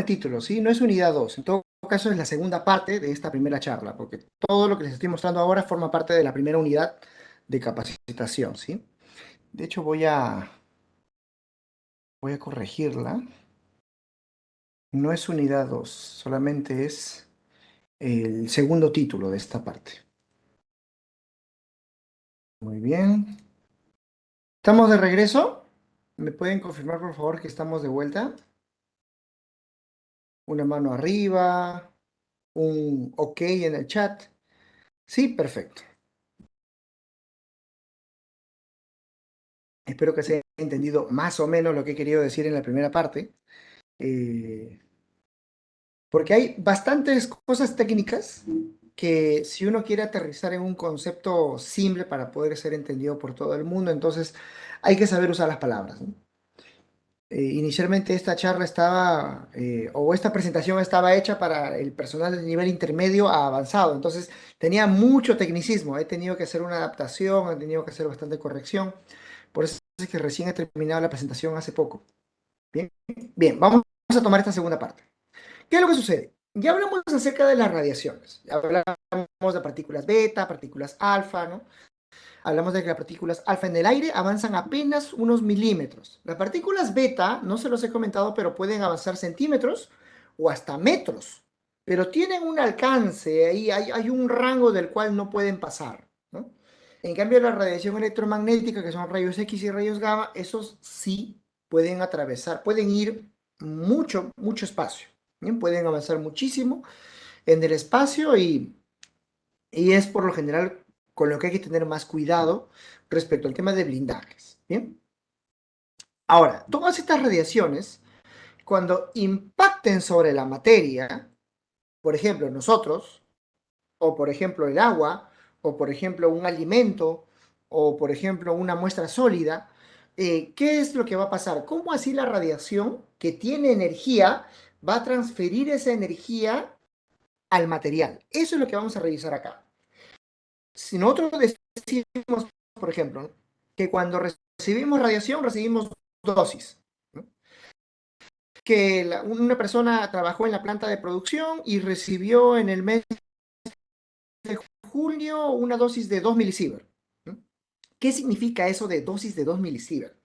título, ¿sí? No es unidad 2. En todo caso, es la segunda parte de esta primera charla, porque todo lo que les estoy mostrando ahora forma parte de la primera unidad de capacitación, ¿sí? De hecho, voy a corregirla. No es unidad 2, solamente es el segundo título de esta parte. Muy bien. ¿Estamos de regreso? ¿Me pueden confirmar, por favor, que estamos de vuelta? Una mano arriba, un OK en el chat. Sí, perfecto. Espero que se haya entendido más o menos lo que he querido decir en la primera parte, eh, porque hay bastantes cosas técnicas que si uno quiere aterrizar en un concepto simple para poder ser entendido por todo el mundo, entonces hay que saber usar las palabras, ¿no? Inicialmente esta charla estaba, o esta presentación estaba hecha para el personal de nivel intermedio a avanzado, entonces tenía mucho tecnicismo, he tenido que hacer una adaptación, he tenido que hacer bastante corrección, por eso es que recién he terminado la presentación hace poco. Bien, bien, vamos a tomar esta segunda parte. ¿Qué es lo que sucede? Ya hablamos acerca de las radiaciones, ya hablamos de partículas beta, partículas alfa, ¿no? Hablamos de que las partículas alfa en el aire avanzan apenas unos milímetros. Las partículas beta, no se los he comentado, pero pueden avanzar centímetros o hasta metros, pero tienen un alcance, ahí hay un rango del cual no pueden pasar, ¿no? En cambio, la radiación electromagnética, que son rayos X y rayos gamma, esos sí pueden atravesar, pueden ir mucho, mucho espacio, ¿bien? Pueden avanzar muchísimo en el espacio y es por lo general con lo que hay que tener más cuidado respecto al tema de blindajes. ¿Bien? Ahora, todas estas radiaciones, cuando impacten sobre la materia, por ejemplo, nosotros, o por ejemplo el agua, o por ejemplo un alimento, o por ejemplo una muestra sólida, ¿qué es lo que va a pasar? ¿Cómo así la radiación que tiene energía va a transferir esa energía al material? Eso es lo que vamos a revisar acá. Si nosotros decimos, por ejemplo, que cuando recibimos radiación recibimos dosis, ¿no? Que una persona trabajó en la planta de producción y recibió en el mes de julio una dosis de 2 milisievert, ¿no? ¿Qué significa eso de dosis de 2 milisievert?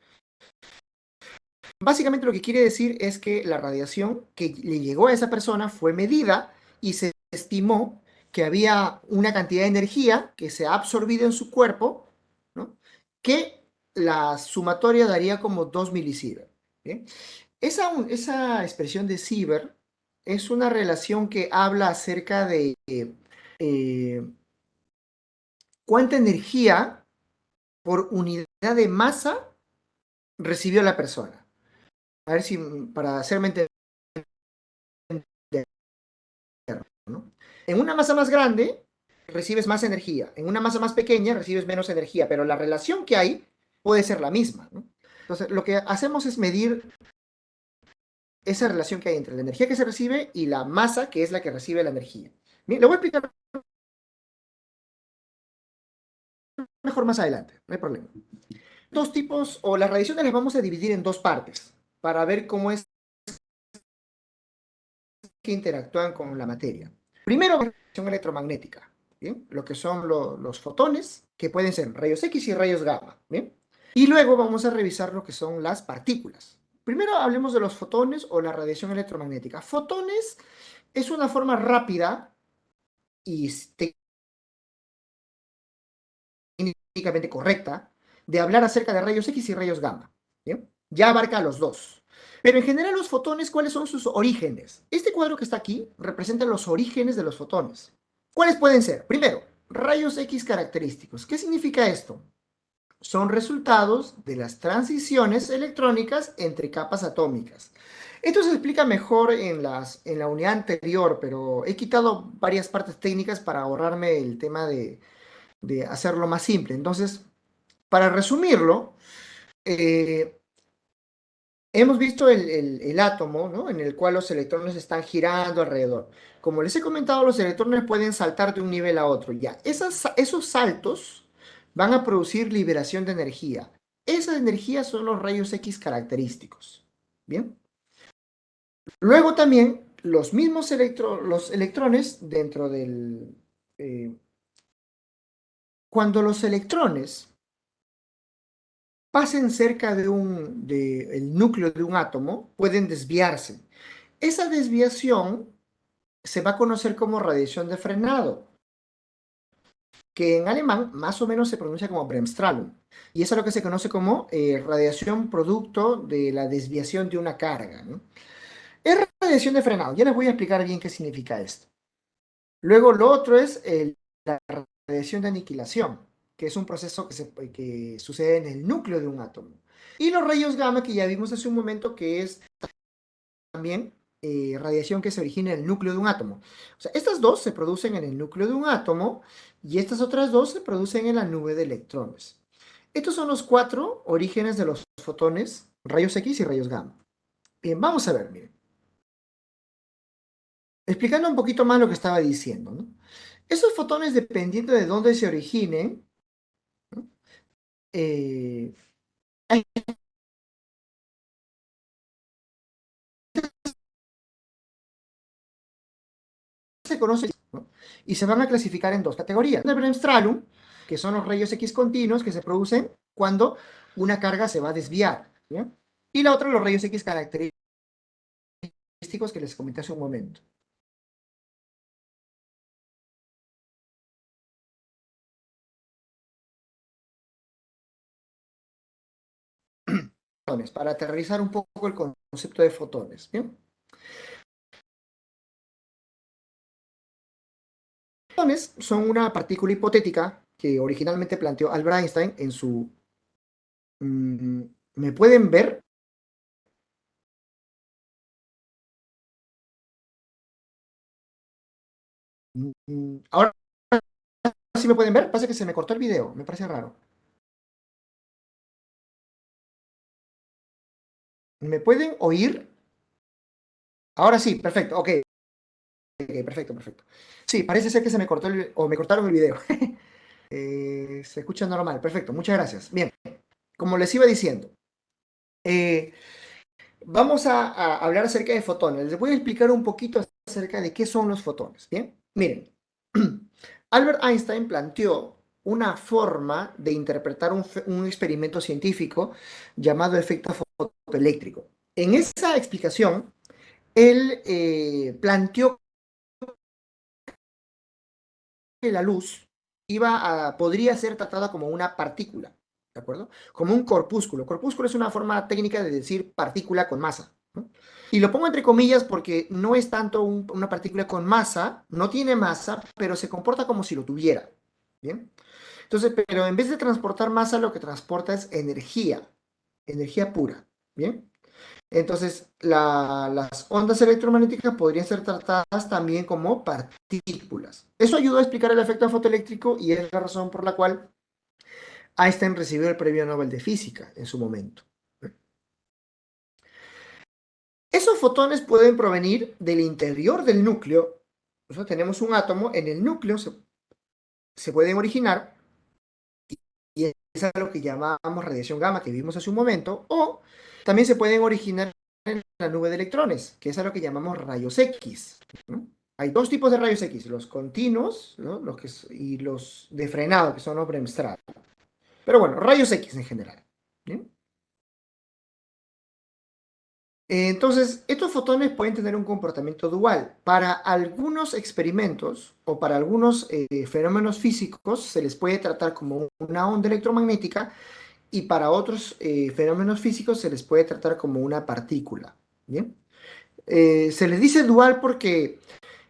Básicamente lo que quiere decir es que la radiación que le llegó a esa persona fue medida y se estimó que había una cantidad de energía que se ha absorbido en su cuerpo, ¿no? Que la sumatoria daría como 2 milisievert. ¿Bien? Esa expresión de sievert es una relación que habla acerca de eh, cuánta energía por unidad de masa recibió la persona. A ver si para hacerme entender, ¿no? En una masa más grande recibes más energía, en una masa más pequeña recibes menos energía, pero la relación que hay puede ser la misma, ¿no? Entonces, lo que hacemos es medir esa relación que hay entre la energía que se recibe y la masa que es la que recibe la energía. Bien, lo voy a explicar mejor más adelante, no hay problema. Dos tipos, o las radiaciones las vamos a dividir en dos partes, para ver cómo es que interactúan con la materia. Primero, radiación electromagnética, ¿bien? Lo que son los fotones, que pueden ser rayos X y rayos gamma, ¿bien? Y luego vamos a revisar lo que son las partículas. Primero hablemos de los fotones o la radiación electromagnética. Fotones es una forma rápida y técnicamente correcta de hablar acerca de rayos X y rayos gamma, ¿bien? Ya abarca a los dos. Pero en general los fotones, ¿cuáles son sus orígenes? Este cuadro que está aquí representa los orígenes de los fotones. ¿Cuáles pueden ser? Primero, rayos X característicos. ¿Qué significa esto? Son resultados de las transiciones electrónicas entre capas atómicas. Esto se explica mejor en la unidad anterior, pero he quitado varias partes técnicas para ahorrarme el tema de hacerlo más simple. Entonces, para resumirlo, eh, hemos visto el átomo, ¿no? En el cual los electrones están girando alrededor. Como les he comentado, los electrones pueden saltar de un nivel a otro. Ya, esos saltos van a producir liberación de energía. Esa energía son los rayos X característicos. ¿Bien? Luego también los mismos los electrones dentro del... cuando los electrones pasen cerca el núcleo de un átomo, pueden desviarse. Esa desviación se va a conocer como radiación de frenado, que en alemán más o menos se pronuncia como Bremsstrahlung. Y eso es lo que se conoce como radiación producto de la desviación de una carga, ¿no? Es radiación de frenado. Ya les voy a explicar bien qué significa esto. Luego lo otro es la radiación de aniquilación, que es un proceso que sucede en el núcleo de un átomo. Y los rayos gamma, que ya vimos hace un momento, que es también radiación que se origina en el núcleo de un átomo. O sea, estas dos se producen en el núcleo de un átomo y estas otras dos se producen en la nube de electrones. Estos son los cuatro orígenes de los fotones, rayos X y rayos gamma. Bien, vamos a ver, miren. Explicando un poquito más lo que estaba diciendo, ¿no? Esos fotones, dependiendo de dónde se originen, ¿no? eh, se conoce, ¿no? Y se van a clasificar en dos categorías. De Bremsstrahlung, que son los rayos X continuos que se producen cuando una carga se va a desviar, ¿bien? Y la otra, los rayos X característicos que les comenté hace un momento. Para aterrizar un poco el concepto de fotones, ¿bien? Fotones son una partícula hipotética que originalmente planteó Albert Einstein en su... ¿Me pueden ver? Ahora sí me pueden ver. Pasa que se me cortó el video. Me parece raro. ¿Me pueden oír? Ahora sí, perfecto. Ok, perfecto, perfecto. Sí, parece ser que se me cortó o me cortaron el video. Se escucha normal. Perfecto, muchas gracias. Bien, como les iba diciendo, eh, vamos a hablar acerca de fotones. Les voy a explicar un poquito acerca de qué son los fotones. Bien, miren. Albert Einstein planteó una forma de interpretar un experimento científico llamado efecto fotoeléctrico. En esa explicación, él planteó que la luz podría ser tratada como una partícula, ¿de acuerdo? Como un corpúsculo. Corpúsculo es una forma técnica de decir partícula con masa, ¿no? Y lo pongo entre comillas porque no es tanto una partícula con masa, no tiene masa, pero se comporta como si lo tuviera, ¿bien? Entonces, pero en vez de transportar masa, lo que transporta es energía, energía pura, ¿bien? Entonces, las ondas electromagnéticas podrían ser tratadas también como partículas. Eso ayudó a explicar el efecto fotoeléctrico y es la razón por la cual Einstein recibió el premio Nobel de Física en su momento. Esos fotones pueden provenir del interior del núcleo. Nosotros tenemos un átomo, en el núcleo se pueden originar, y es a lo que llamamos radiación gamma que vimos hace un momento, o también se pueden originar en la nube de electrones, que es a lo que llamamos rayos X, ¿no? Hay dos tipos de rayos X, los continuos, ¿no? Y los de frenado, que son los Bremsstrahlung. Pero bueno, rayos X en general. ¿Bien? Entonces, estos fotones pueden tener un comportamiento dual. Para algunos experimentos o para algunos fenómenos físicos se les puede tratar como una onda electromagnética y para otros fenómenos físicos se les puede tratar como una partícula. ¿Bien? Se les dice dual porque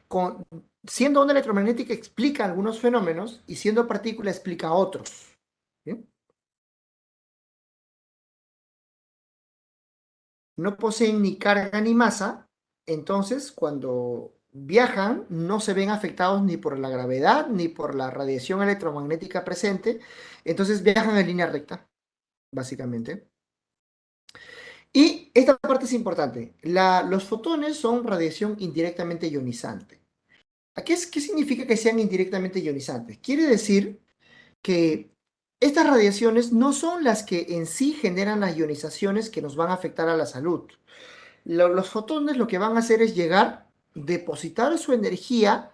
con, siendo onda electromagnética explica algunos fenómenos y siendo partícula explica otros. ¿Bien? No poseen ni carga ni masa, entonces cuando viajan no se ven afectados ni por la gravedad ni por la radiación electromagnética presente, entonces viajan en línea recta, básicamente. Y esta parte es importante. Los fotones son radiación indirectamente ionizante. ¿Qué significa que sean indirectamente ionizantes? Quiere decir que estas radiaciones no son las que en sí generan las ionizaciones que nos van a afectar a la salud. Los fotones lo que van a hacer es llegar, depositar su energía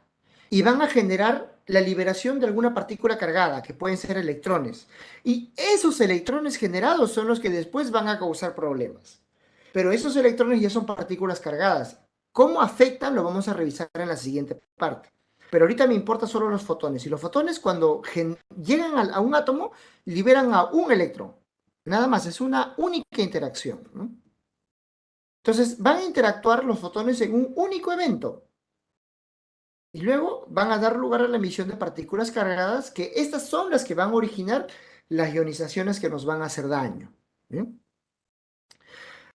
y van a generar la liberación de alguna partícula cargada, que pueden ser electrones. Y esos electrones generados son los que después van a causar problemas. Pero esos electrones ya son partículas cargadas. ¿Cómo afectan? Lo vamos a revisar en la siguiente parte. Pero ahorita me importa solo los fotones. Y los fotones cuando llegan a un átomo, liberan a un electrón. Nada más, es una única interacción, ¿no? Entonces van a interactuar los fotones en un único evento. Y luego van a dar lugar a la emisión de partículas cargadas, que estas son las que van a originar las ionizaciones que nos van a hacer daño. ¿Bien?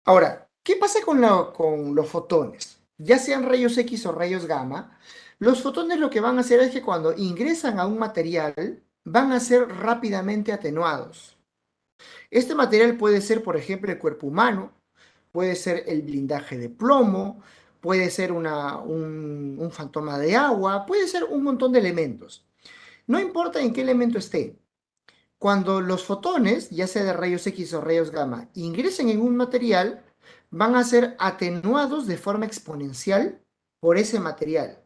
Ahora, ¿qué pasa con los fotones? Ya sean rayos X o rayos gamma, los fotones lo que van a hacer es que cuando ingresan a un material, van a ser rápidamente atenuados. Este material puede ser, por ejemplo, el cuerpo humano, puede ser el blindaje de plomo, puede ser un fantoma de agua, puede ser un montón de elementos. No importa en qué elemento esté. Cuando los fotones, ya sea de rayos X o rayos gamma, ingresen en un material, van a ser atenuados de forma exponencial por ese material.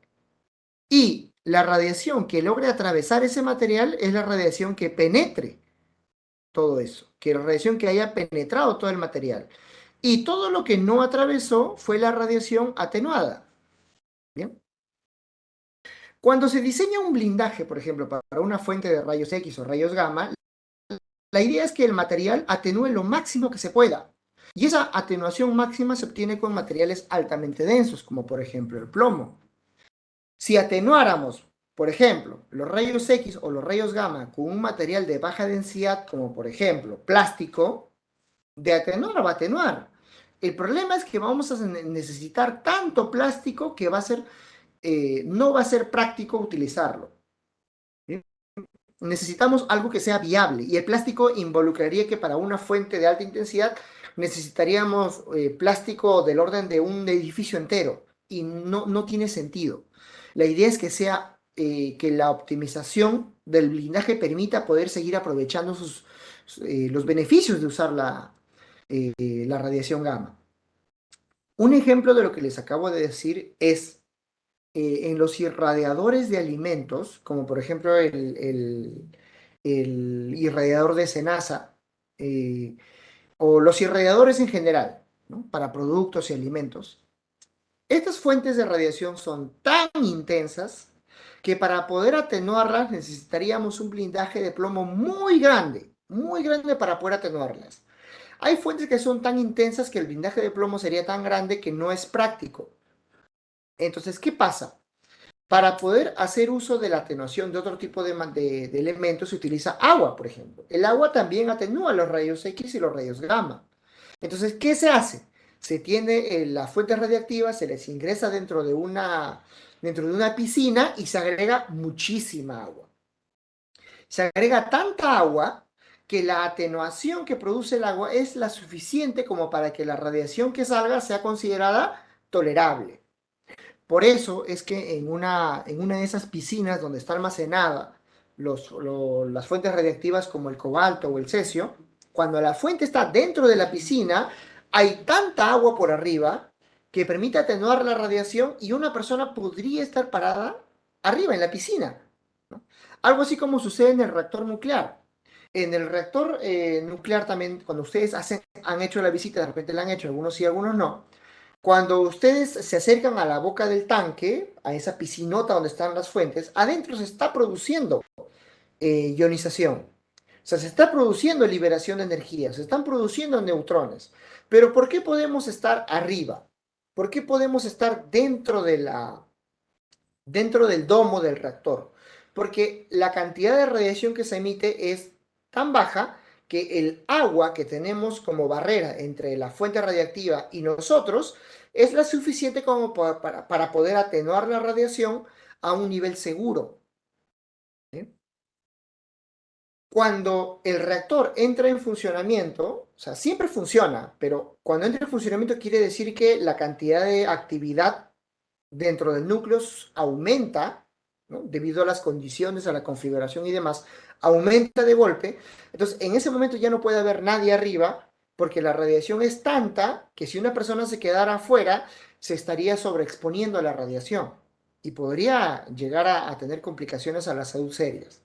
Y la radiación que logre atravesar ese material es la radiación que penetre todo eso, que la radiación que haya penetrado todo el material. Y todo lo que no atravesó fue la radiación atenuada. ¿Bien? Cuando se diseña un blindaje, por ejemplo, para una fuente de rayos X o rayos gamma, la idea es que el material atenúe lo máximo que se pueda. Y esa atenuación máxima se obtiene con materiales altamente densos, como por ejemplo el plomo. Si atenuáramos, por ejemplo, los rayos X o los rayos gamma con un material de baja densidad, como por ejemplo plástico, de atenuar va a atenuar. El problema es que vamos a necesitar tanto plástico que no va a ser práctico utilizarlo. ¿Sí? Necesitamos algo que sea viable y el plástico involucraría que para una fuente de alta intensidad necesitaríamos plástico del orden de un edificio entero y no tiene sentido. La idea es que sea que la optimización del blindaje permita poder seguir aprovechando los beneficios de usar la radiación gamma. Un ejemplo de lo que les acabo de decir es en los irradiadores de alimentos, como por ejemplo el irradiador de cenaza, o los irradiadores en general, ¿no? Para productos y alimentos. Estas fuentes de radiación son tan intensas que para poder atenuarlas necesitaríamos un blindaje de plomo muy grande para poder atenuarlas. Hay fuentes que son tan intensas que el blindaje de plomo sería tan grande que no es práctico. Entonces, ¿qué pasa? Para poder hacer uso de la atenuación de otro tipo de elementos se utiliza agua, por ejemplo. El agua también atenúa los rayos X y los rayos gamma. Entonces, ¿qué se hace? Se tiene las fuentes radiactivas, se les ingresa dentro de una piscina y se agrega muchísima agua. Se agrega tanta agua que la atenuación que produce el agua es la suficiente como para que la radiación que salga sea considerada tolerable. Por eso es que en una de esas piscinas donde está almacenada las fuentes radiactivas como el cobalto o el cesio, cuando la fuente está dentro de la piscina, hay tanta agua por arriba que permite atenuar la radiación y una persona podría estar parada arriba en la piscina, ¿no? Algo así como sucede en el reactor nuclear. En el reactor nuclear también, cuando ustedes han hecho la visita, de repente la han hecho, algunos sí, algunos no. Cuando ustedes se acercan a la boca del tanque, a esa piscinota donde están las fuentes, adentro se está produciendo ionización. O sea, se está produciendo liberación de energía, se están produciendo neutrones. Pero ¿por qué podemos estar arriba? ¿Por qué podemos estar dentro del domo del reactor? Porque la cantidad de radiación que se emite es tan baja que el agua que tenemos como barrera entre la fuente radiactiva y nosotros es la suficiente como para poder atenuar la radiación a un nivel seguro. ¿Sí? Cuando el reactor entra en funcionamiento, o sea, siempre funciona, pero cuando entra en funcionamiento quiere decir que la cantidad de actividad dentro del núcleo aumenta, ¿no? Debido a las condiciones, a la configuración y demás, aumenta de golpe. Entonces, en ese momento ya no puede haber nadie arriba porque la radiación es tanta que si una persona se quedara afuera, se estaría sobreexponiendo a la radiación y podría llegar a tener complicaciones a la salud serias.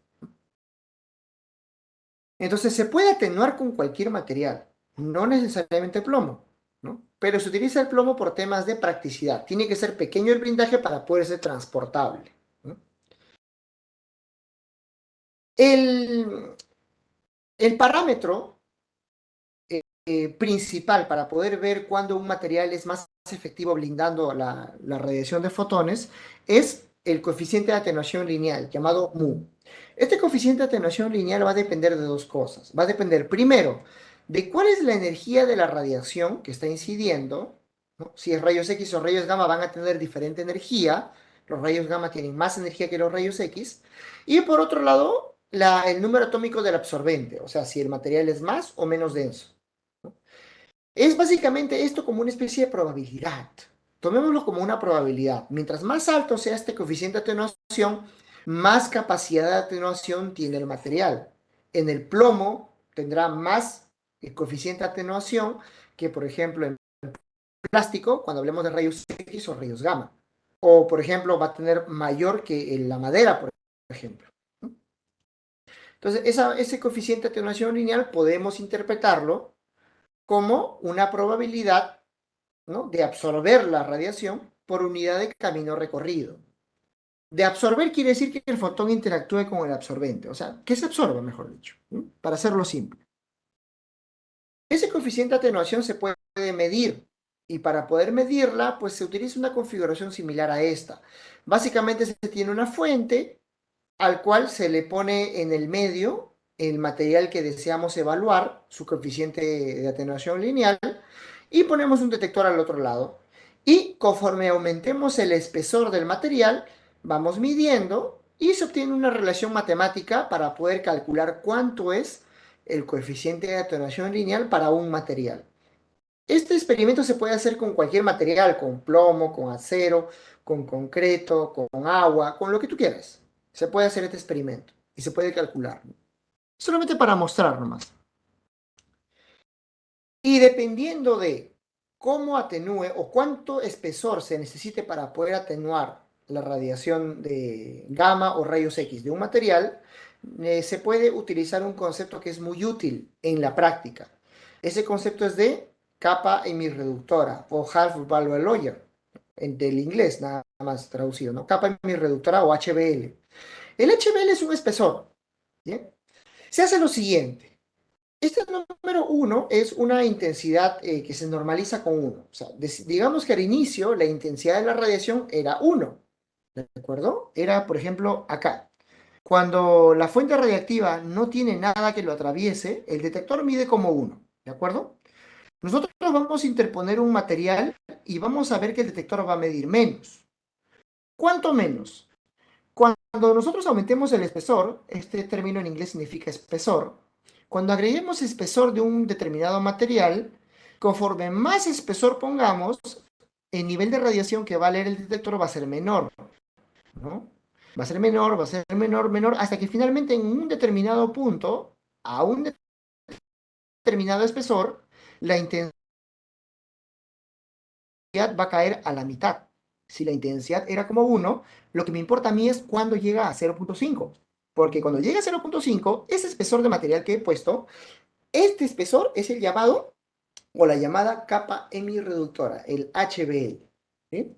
Entonces se puede atenuar con cualquier material, no necesariamente plomo, ¿no? Pero se utiliza el plomo por temas de practicidad. Tiene que ser pequeño el blindaje para poder ser transportable, ¿no? El, el parámetro principal para poder ver cuándo un material es más efectivo blindando la radiación de fotones es el coeficiente de atenuación lineal, llamado mu. Este coeficiente de atenuación lineal va a depender de dos cosas. Va a depender, primero, de cuál es la energía de la radiación que está incidiendo, ¿no? Si es rayos X o rayos gamma van a tener diferente energía. Los rayos gamma tienen más energía que los rayos X. Y por otro lado, el número atómico del absorbente, o sea, si el material es más o menos denso. Es básicamente esto como una especie de probabilidad. Tomémoslo como una probabilidad. Mientras más alto sea este coeficiente de atenuación, más capacidad de atenuación tiene el material. En el plomo tendrá más coeficiente de atenuación que, por ejemplo, en plástico, cuando hablemos de rayos X o rayos gamma. O, por ejemplo, va a tener mayor que en la madera, por ejemplo. Entonces, ese coeficiente de atenuación lineal podemos interpretarlo como una probabilidad, ¿no?, de absorber la radiación por unidad de camino recorrido. De absorber quiere decir que el fotón interactúe con el absorbente, o sea, que se absorba, mejor dicho, ¿no?, para hacerlo simple. Ese coeficiente de atenuación se puede medir y para poder medirla, pues se utiliza una configuración similar a esta. Básicamente se tiene una fuente al cual se le pone en el medio el material que deseamos evaluar, su coeficiente de atenuación lineal, y ponemos un detector al otro lado. Y conforme aumentemos el espesor del material, vamos midiendo y se obtiene una relación matemática para poder calcular cuánto es el coeficiente de atenuación lineal para un material. Este experimento se puede hacer con cualquier material, con plomo, con acero, con concreto, con agua, con lo que tú quieras. Se puede hacer este experimento y se puede calcular. Solamente para mostrar nomás. Y dependiendo de cómo atenúe o cuánto espesor se necesite para poder atenuar la radiación de gamma o rayos X de un material, se puede utilizar un concepto que es muy útil en la práctica. Ese concepto es de capa hemirreductora o half value layer, del inglés nada más traducido, ¿no? Capa hemirreductora o HBL. El HBL es un espesor, ¿bien? Se hace lo siguiente. Este número uno es una intensidad que se normaliza con uno. O sea, digamos que al inicio la intensidad de la radiación era uno, ¿de acuerdo? Era, por ejemplo, acá. Cuando la fuente radiactiva no tiene nada que lo atraviese, el detector mide como uno, ¿de acuerdo? Nosotros vamos a interponer un material y vamos a ver que el detector va a medir menos. ¿Cuánto menos? Cuando nosotros aumentemos el espesor, este término en inglés significa espesor, cuando agreguemos espesor de un determinado material, conforme más espesor pongamos, el nivel de radiación que va a leer el detector va a ser menor, ¿no? Va a ser menor, va a ser menor, menor, hasta que finalmente en un determinado punto, a un determinado espesor, la intensidad va a caer a la mitad. Si la intensidad era como 1, lo que me importa a mí es cuándo llega a 0.5. Porque cuando llega a 0.5, ese espesor de material que he puesto, este espesor es el llamado o la llamada capa hemirreductora, el HBL. ¿Sí?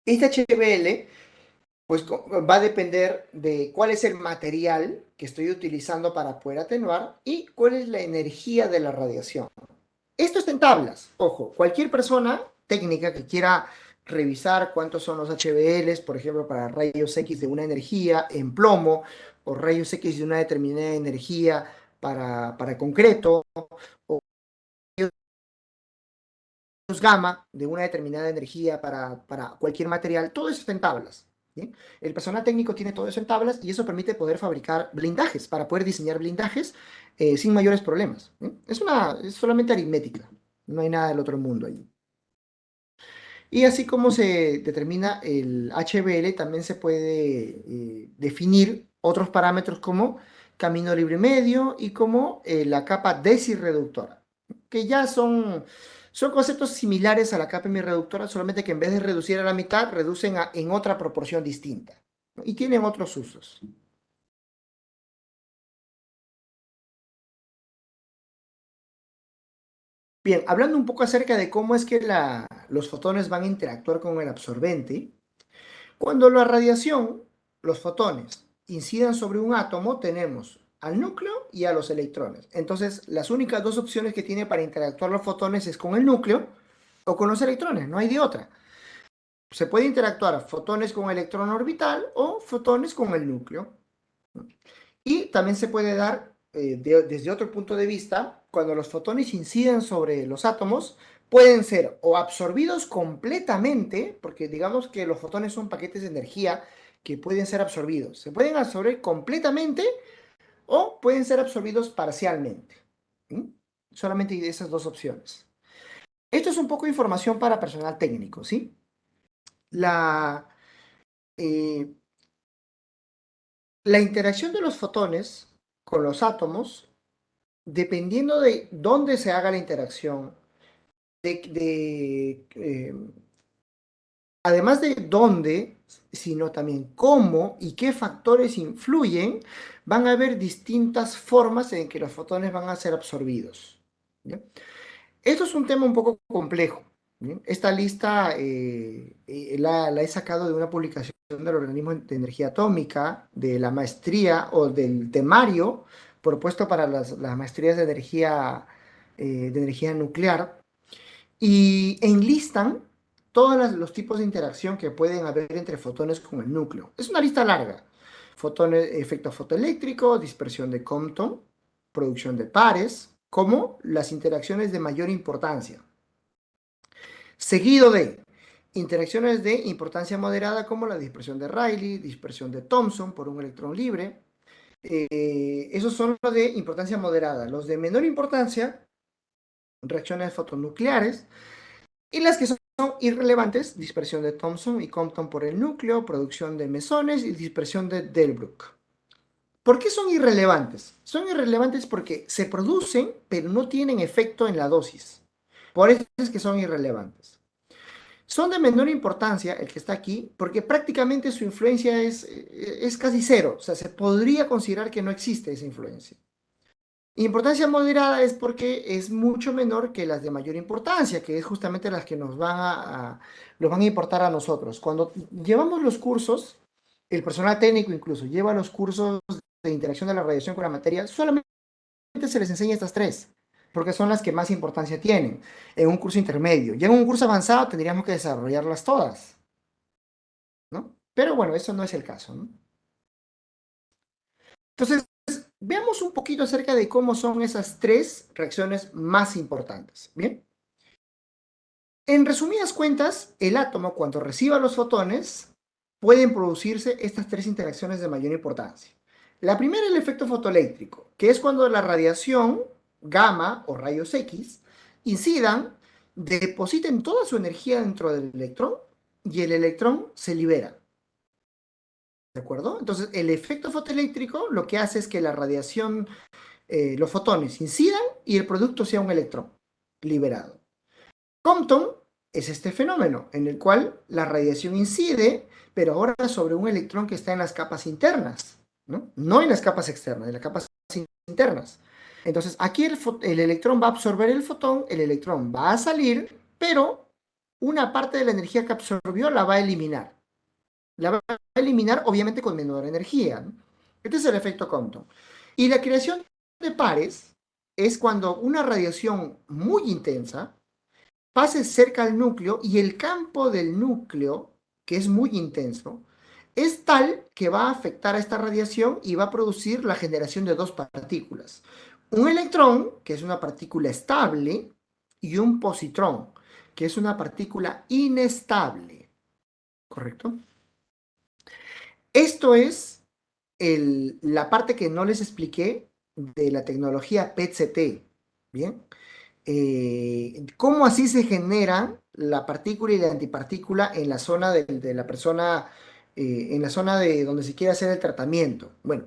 Este HBL pues va a depender de cuál es el material que estoy utilizando para poder atenuar y cuál es la energía de la radiación. Esto está en tablas. Ojo, cualquier persona técnica que quiera revisar cuántos son los HBLs, por ejemplo, para rayos X de una energía en plomo o rayos X de una determinada energía para concreto o rayos gamma de una determinada energía para cualquier material, todo eso está en tablas. ¿Sí? El personal técnico tiene todo eso en tablas y eso permite poder fabricar blindajes, para poder diseñar blindajes sin mayores problemas. ¿Sí? Es solamente aritmética, no hay nada del otro mundo ahí. Y así como se determina el HBL, también se puede definir otros parámetros como camino libre medio y como la capa desirreductora. que ya son conceptos similares a la capa reductora, solamente que en vez de reducir a la mitad, reducen en otra proporción distinta, ¿no? Y tienen otros usos. Bien, hablando un poco acerca de cómo es que los fotones van a interactuar con el absorbente, cuando la radiación, los fotones, incidan sobre un átomo, tenemos al núcleo y a los electrones. Entonces, las únicas dos opciones que tiene para interactuar los fotones es con el núcleo o con los electrones, no hay de otra. Se puede interactuar fotones con electrón orbital o fotones con el núcleo. Y también se puede dar, desde otro punto de vista, cuando los fotones inciden sobre los átomos, pueden ser o absorbidos completamente, porque digamos que los fotones son paquetes de energía que pueden ser absorbidos. Se pueden absorber completamente o pueden ser absorbidos parcialmente. ¿Sí? Solamente hay esas dos opciones. Esto es un poco de información para personal técnico, ¿sí? La, eh, la interacción de los fotones con los átomos, dependiendo de dónde se haga la interacción, además de dónde, sino también cómo y qué factores influyen, van a haber distintas formas en que los fotones van a ser absorbidos. ¿Ya? Esto es un tema un poco complejo. ¿Bien? Esta lista la he sacado de una publicación del Organismo de Energía Atómica, de la maestría o del temario propuesto para las maestrías de energía nuclear, y enlistan todos los tipos de interacción que pueden haber entre fotones con el núcleo. Es una lista larga. Fotones, efecto fotoeléctrico, dispersión de Compton, producción de pares, como las interacciones de mayor importancia. Seguido de interacciones de importancia moderada, como la dispersión de Rayleigh, dispersión de Thomson por un electrón libre. Esos son los de importancia moderada. Los de menor importancia, reacciones fotonucleares. Y las que son irrelevantes, dispersión de Thomson y Compton por el núcleo, producción de mesones y dispersión de Delbruck. ¿Por qué son irrelevantes? Son irrelevantes porque se producen, pero no tienen efecto en la dosis. Por eso es que son irrelevantes. Son de menor importancia, el que está aquí, porque prácticamente su influencia es casi cero. O sea, se podría considerar que no existe esa influencia. Importancia moderada es porque es mucho menor que las de mayor importancia, que es justamente las que nos van a importar a nosotros. Cuando llevamos los cursos, el personal técnico incluso lleva los cursos de interacción de la radiación con la materia, solamente se les enseña estas tres, porque son las que más importancia tienen en un curso intermedio. Ya en un curso avanzado tendríamos que desarrollarlas todas, ¿no? Pero bueno, eso no es el caso, ¿no? Entonces, veamos un poquito acerca de cómo son esas tres reacciones más importantes. Bien. En resumidas cuentas, el átomo, cuando reciba los fotones, pueden producirse estas tres interacciones de mayor importancia. La primera es el efecto fotoeléctrico, que es cuando la radiación gamma o rayos X incidan, depositen toda su energía dentro del electrón y el electrón se libera. ¿De acuerdo? Entonces, el efecto fotoeléctrico lo que hace es que la radiación, los fotones incidan y el producto sea un electrón liberado. Compton es este fenómeno en el cual la radiación incide, pero ahora sobre un electrón que está en las capas internas, ¿no? No en las capas externas, en las capas internas. Entonces, aquí el electrón va a absorber el fotón, el electrón va a salir, pero una parte de la energía que absorbió la va a eliminar. La va a eliminar, obviamente, con menor energía, ¿no? Este es el efecto Compton. Y la creación de pares es cuando una radiación muy intensa pase cerca al núcleo y el campo del núcleo, que es muy intenso, es tal que va a afectar a esta radiación y va a producir la generación de dos partículas. Un electrón, que es una partícula estable, y un positrón, que es una partícula inestable. ¿Correcto? Esto es la parte que no les expliqué de la tecnología PET-CT. ¿Bien? Cómo así se genera la partícula y la antipartícula en la zona de la persona, en la zona de donde se quiere hacer el tratamiento. Bueno,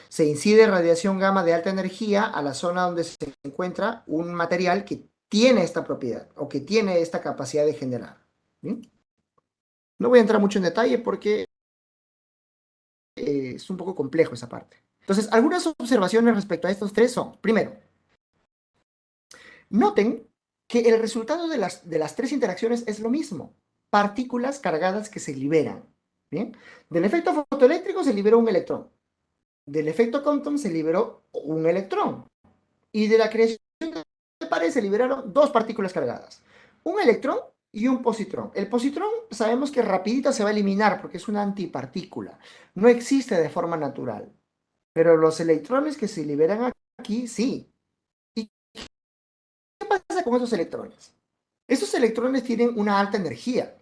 Se incide radiación gamma de alta energía a la zona donde se encuentra un material que tiene esta propiedad o que tiene esta capacidad de generar. ¿Bien? No voy a entrar mucho en detalle porque es un poco complejo esa parte. Entonces, algunas observaciones respecto a estos tres son, primero, noten que el resultado de las tres interacciones es lo mismo, partículas cargadas que se liberan. ¿Bien? Del efecto fotoeléctrico se liberó un electrón, del efecto Compton se liberó un electrón y de la creación de pares se liberaron dos partículas cargadas, un electrón y un positrón. El positrón sabemos que rapidito se va a eliminar porque es una antipartícula, no existe de forma natural, pero los electrones que se liberan aquí sí. ¿Y qué pasa con esos electrones? Esos electrones tienen una alta energía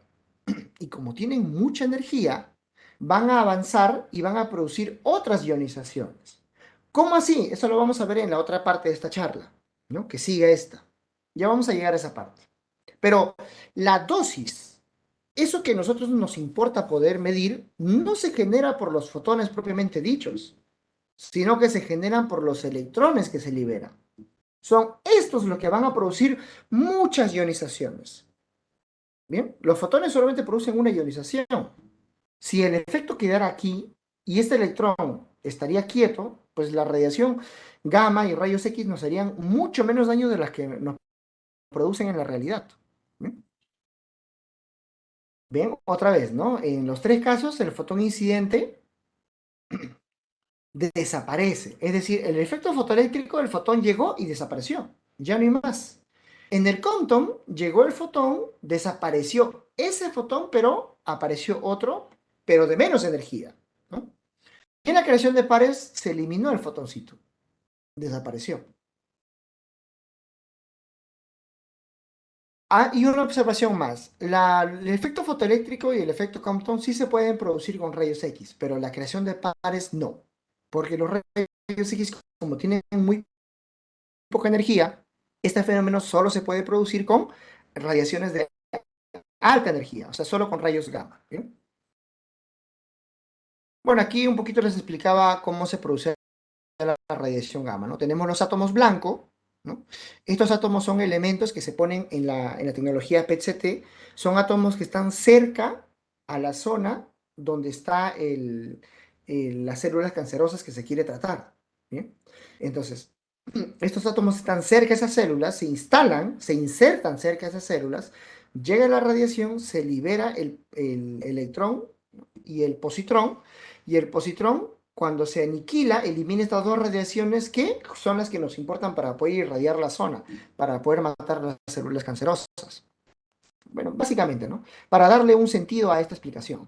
y como tienen mucha energía, van a avanzar y van a producir otras ionizaciones. ¿Cómo así? Eso lo vamos a ver en la otra parte de esta charla, ¿no? Que sigue esta. Ya vamos a llegar a esa parte. Pero la dosis, eso que a nosotros nos importa poder medir, no se genera por los fotones propiamente dichos, sino que se generan por los electrones que se liberan. Son estos los que van a producir muchas ionizaciones. Bien, los fotones solamente producen una ionización. Si el efecto quedara aquí y este electrón estaría quieto, pues la radiación gamma y rayos X nos harían mucho menos daño de las que nos producen en la realidad. ¿Bien? Bien, otra vez, ¿no? En los tres casos, el fotón incidente desaparece. Es decir, el efecto fotoeléctrico, el fotón llegó y desapareció. Ya no hay más. En el Compton llegó el fotón, desapareció ese fotón, pero apareció otro, pero de menos energía, ¿no? Y en la creación de pares se eliminó el fotoncito, desapareció. Ah, y una observación más. El efecto fotoeléctrico y el efecto Compton sí se pueden producir con rayos X, pero la creación de pares no. Porque los rayos X, como tienen muy poca energía, este fenómeno solo se puede producir con radiaciones de alta energía, o sea, solo con rayos gamma. ¿Bien? Bueno, aquí un poquito les explicaba cómo se produce la radiación gamma, ¿no? Tenemos los átomos blancos, ¿no? Estos átomos son elementos que se ponen en la tecnología PET-CT, son átomos que están cerca a la zona donde está las células cancerosas que se quiere tratar, ¿bien? Entonces, estos átomos están cerca a esas células, se instalan, se insertan cerca a esas células, llega la radiación, se libera el electrón y el positrón, y el positrón, cuando se aniquila, elimina estas dos radiaciones que son las que nos importan para poder irradiar la zona, para poder matar las células cancerosas. Bueno, básicamente, ¿no? Para darle un sentido a esta explicación.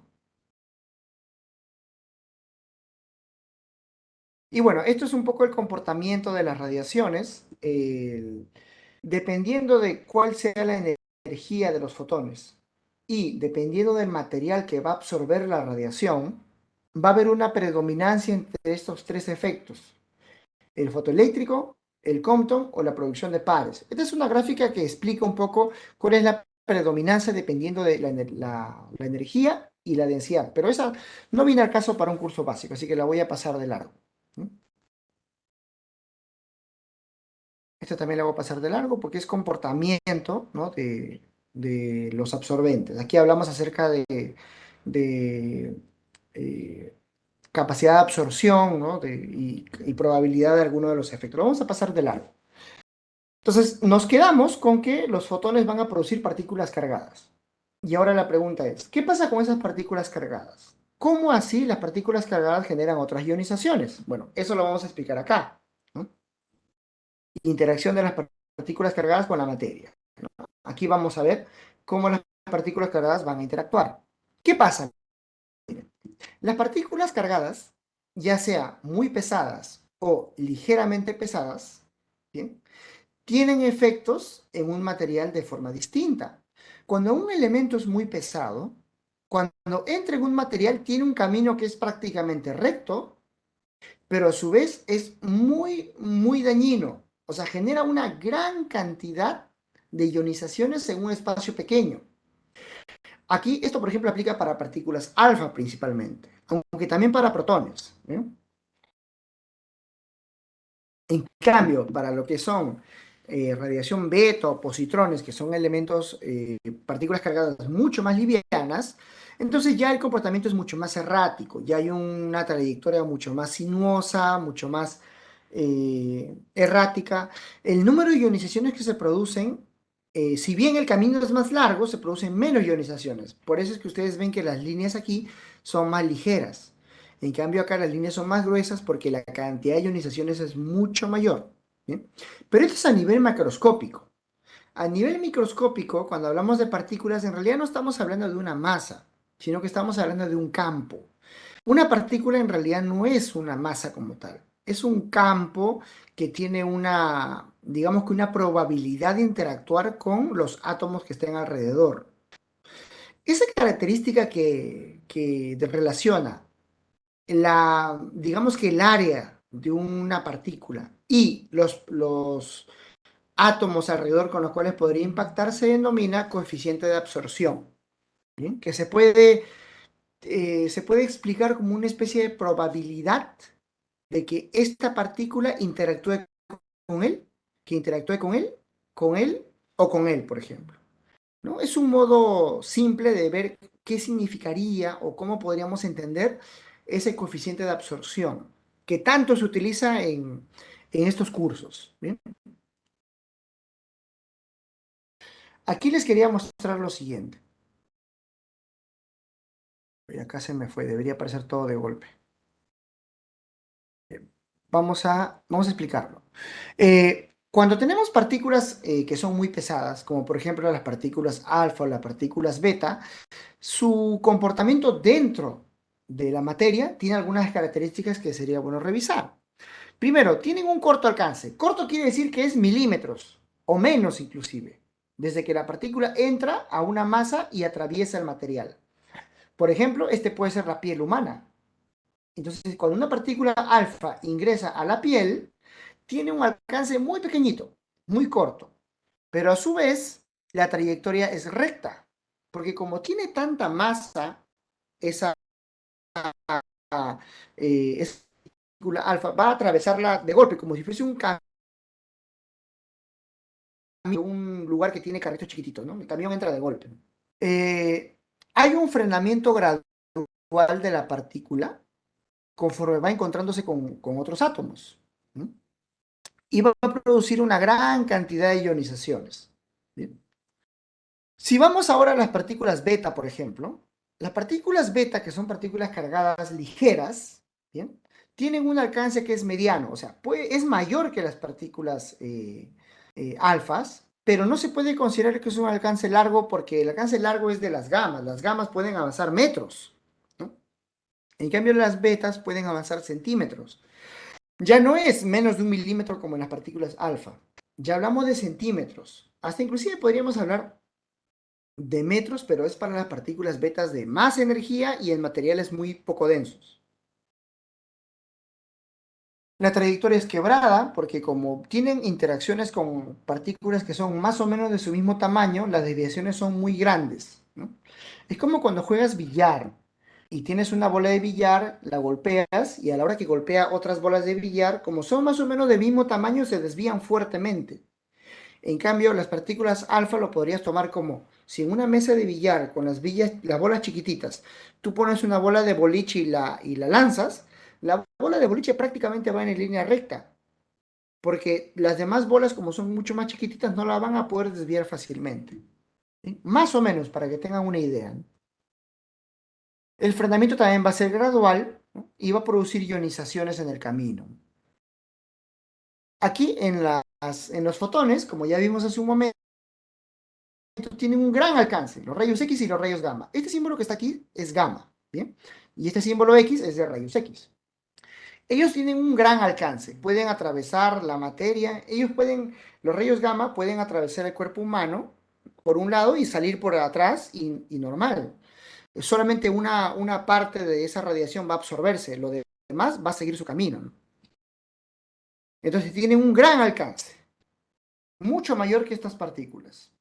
Y bueno, esto es un poco el comportamiento de las radiaciones. Dependiendo de cuál sea la energía de los fotones y dependiendo del material que va a absorber la radiación, va a haber una predominancia entre estos tres efectos: el fotoeléctrico, el Compton o la producción de pares. Esta es una gráfica que explica un poco cuál es la predominancia dependiendo de la energía y la densidad, pero esa no viene al caso para un curso básico, así que la voy a pasar de largo. Esta también la voy a pasar de largo porque es comportamiento, ¿no? de los absorbentes. Aquí hablamos acerca de, eh, capacidad de absorción, ¿no? y probabilidad de alguno de los efectos. Lo vamos a pasar de largo. Entonces, nos quedamos con que los fotones van a producir partículas cargadas. Y ahora la pregunta es, ¿qué pasa con esas partículas cargadas? ¿Cómo así las partículas cargadas generan otras ionizaciones? Bueno, eso lo vamos a explicar acá, ¿no? Interacción de las partículas cargadas con la materia. Aquí vamos a ver cómo las partículas cargadas van a interactuar. ¿Qué pasa? Las partículas cargadas, ya sea muy pesadas o ligeramente pesadas, ¿bien? Tienen efectos en un material de forma distinta. Cuando un elemento es muy pesado, cuando entra en un material tiene un camino que es prácticamente recto, pero a su vez es muy, muy dañino. O sea, genera una gran cantidad de ionizaciones en un espacio pequeño. Aquí esto, por ejemplo, aplica para partículas alfa principalmente, aunque también para protones, ¿eh? En cambio, para lo que son radiación beta o positrones, que son elementos, partículas cargadas mucho más livianas, entonces ya el comportamiento es mucho más errático, ya hay una trayectoria mucho más sinuosa, mucho más errática. El número de ionizaciones que se producen, si bien el camino es más largo, se producen menos ionizaciones. Por eso es que ustedes ven que las líneas aquí son más ligeras. En cambio, acá las líneas son más gruesas porque la cantidad de ionizaciones es mucho mayor. ¿Bien? Pero esto es a nivel macroscópico. A nivel microscópico, cuando hablamos de partículas, en realidad no estamos hablando de una masa, sino que estamos hablando de un campo. Una partícula en realidad no es una masa como tal. Es un campo que tiene una, digamos que una probabilidad de interactuar con los átomos que estén alrededor. Esa característica que relaciona digamos que el área de una partícula y los átomos alrededor con los cuales podría impactar se denomina coeficiente de absorción, ¿bien? Que se puede explicar como una especie de probabilidad de que esta partícula interactúe con él, que interactúe con él o con él, por ejemplo. ¿No? Es un modo simple de ver qué significaría o cómo podríamos entender ese coeficiente de absorción que tanto se utiliza en estos cursos. ¿Bien? Aquí les quería mostrar lo siguiente. Y acá se me fue, debería aparecer todo de golpe. Vamos a explicarlo. Cuando tenemos partículas que son muy pesadas, como por ejemplo las partículas alfa o las partículas beta, su comportamiento dentro de la materia tiene algunas características que sería bueno revisar. Primero, tienen un corto alcance. Corto quiere decir que es milímetros o menos inclusive, desde que la partícula entra a una masa y atraviesa el material. Por ejemplo, este puede ser la piel humana. Entonces, cuando una partícula alfa ingresa a la piel, tiene un alcance muy pequeñito, muy corto, pero a su vez la trayectoria es recta, porque como tiene tanta masa, esa, esa partícula alfa va a atravesarla de golpe, como si fuese un camión, un lugar que tiene carritos chiquititos, ¿no? El camión entra de golpe. Eh, Hay un frenamiento gradual de la partícula conforme va encontrándose con otros átomos, ¿no? Y va a producir una gran cantidad de ionizaciones. ¿Bien? Si vamos ahora a las partículas beta, por ejemplo, las partículas beta, que son partículas cargadas ligeras, ¿bien? Tienen un alcance que es mediano, o sea, es mayor que las partículas alfas, pero no se puede considerar que es un alcance largo porque el alcance largo es de las gamas pueden avanzar metros, ¿no? En cambio, las betas pueden avanzar centímetros. Ya no es menos de 1 milímetro como en las partículas alfa, ya hablamos de centímetros, hasta inclusive podríamos hablar de metros, pero es para las partículas betas de más energía y en materiales muy poco densos. La trayectoria es quebrada porque como tienen interacciones con partículas que son más o menos de su mismo tamaño, las desviaciones son muy grandes, ¿no? Es como cuando juegas billar y tienes una bola de billar, la golpeas y a la hora que golpea otras bolas de billar, como son más o menos del mismo tamaño, se desvían fuertemente. En cambio, las partículas alfa lo podrías tomar como si en una mesa de billar con las bolas chiquititas, tú pones una bola de boliche y la lanzas, la bola de boliche prácticamente va en línea recta, porque las demás bolas, como son mucho más chiquititas, no la van a poder desviar fácilmente. ¿Sí? Más o menos, para que tengan una idea, ¿no? El frenamiento también va a ser gradual, ¿no? Y va a producir ionizaciones en el camino. Aquí en los fotones, como ya vimos hace un momento, tienen un gran alcance, los rayos X y los rayos gamma. Este símbolo que está aquí es gamma, ¿bien? Y este símbolo X es de rayos X. Ellos tienen un gran alcance, pueden atravesar la materia, los rayos gamma pueden atravesar el cuerpo humano por un lado y salir por atrás y normal. Solamente una parte de esa radiación va a absorberse, lo demás va a seguir su camino, ¿no? Entonces tienen un gran alcance, mucho mayor que estas partículas.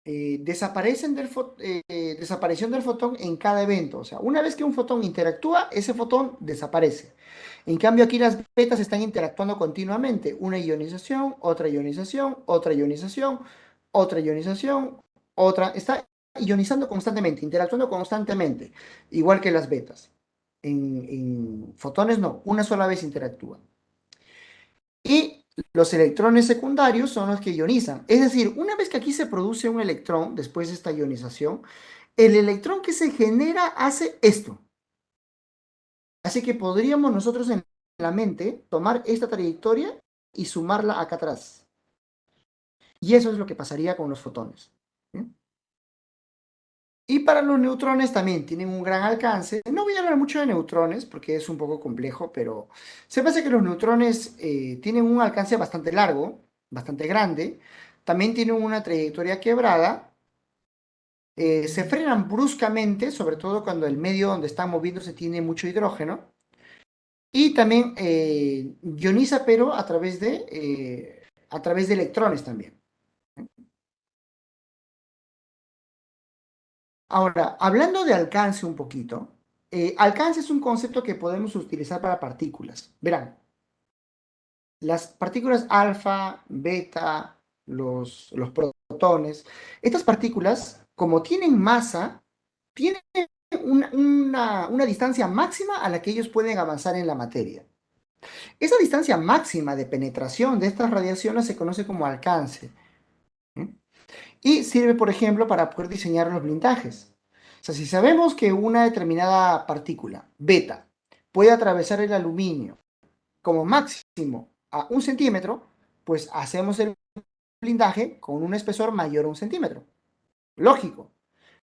desaparición del fotón en cada evento. O sea, una vez que un fotón interactúa, ese fotón desaparece. En cambio, aquí las betas están interactuando continuamente. Una ionización, otra ionización, otra ionización, otra ionización, otra. Está ionizando constantemente, interactuando constantemente, igual que las betas. En fotones no, una sola vez interactúa. Y los electrones secundarios son los que ionizan. Es decir, una vez que aquí se produce un electrón, después de esta ionización, el electrón que se genera hace esto. Así que podríamos nosotros en la mente tomar esta trayectoria y sumarla acá atrás. Y eso es lo que pasaría con los fotones. ¿Bien? Y para los neutrones también tienen un gran alcance. No voy a hablar mucho de neutrones porque es un poco complejo, pero se parece que los neutrones tienen un alcance bastante largo, bastante grande. También tienen una trayectoria quebrada. Se frenan bruscamente, sobre todo cuando el medio donde están moviéndose tiene mucho hidrógeno. Y también ioniza, pero a través de electrones también. Ahora, hablando de alcance un poquito, alcance es un concepto que podemos utilizar para partículas. Verán, las partículas alfa, beta, los protones, estas partículas, como tienen masa, tienen una distancia máxima a la que ellos pueden avanzar en la materia. Esa distancia máxima de penetración de estas radiaciones se conoce como alcance. ¿Eh? Y sirve, por ejemplo, para poder diseñar los blindajes. O sea, si sabemos que una determinada partícula, beta, puede atravesar el aluminio como máximo a 1 centímetro, pues hacemos el blindaje con un espesor mayor a 1 centímetro. Lógico,